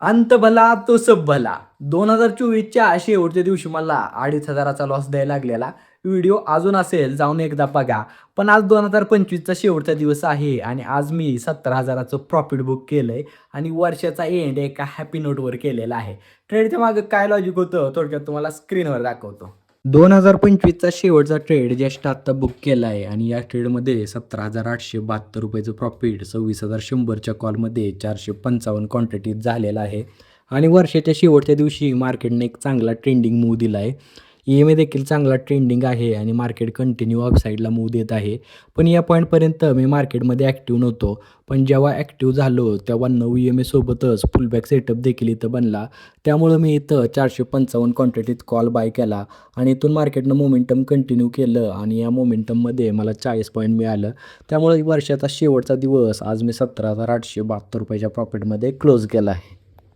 अंत भला तो सब भला. 2024च्या शेवटच्या दिवशी मला 2,500चा लॉस द्यायला लागलेला. व्हिडिओ अजून असेल जाऊन एकदा बघा. पण आज 2025चा शेवटचा दिवस आहे आणि आज मी 17,000चं प्रॉफिट बुक केलंय आणि वर्षाचा एंड एका हॅपी नोटवर केलेला आहे. ट्रेडच्या मागे काय लॉजिक होतं थोडक्यात तुम्हाला स्क्रीनवर दाखवतो. 2025चा शेवटचा ट्रेड जस्ट आत्ता बुक केला आहे आणि या ट्रेडमध्ये ₹17,872चं प्रॉफिट 26,100च्या कॉलमध्ये 455 क्वांटिटीत झालेला आहे आणि वर्षाच्या शेवटच्या दिवशी मार्केटने एक चांगला ट्रेंडिंग मूव्ह दिला आहे. ई-एम-आय देखील चांगला ट्रेंडिंग आहे आणि मार्केट कंटिन्यू अपसाईडला मूव्ह देत आहे. पण या पॉईंटपर्यंत मी मार्केटमध्ये ॲक्टिव्ह नव्हतो. पण जेव्हा ॲक्टिव्ह झालो तेव्हा 9 ई-एम-आय सोबतच पुलबॅक सेटअप देखील इथं बनला. त्यामुळं मी इथं 455 क्वांटिटीत कॉल बाय केला आणि इथून मार्केटनं मोमेंटम कंटिन्यू केलं आणि या मोमेंटममध्ये मला 40 पॉईंट मिळालं. त्यामुळे वर्षाचा शेवटचा दिवस आज मी ₹17,872च्या प्रॉफिटमध्ये क्लोज केला आहे.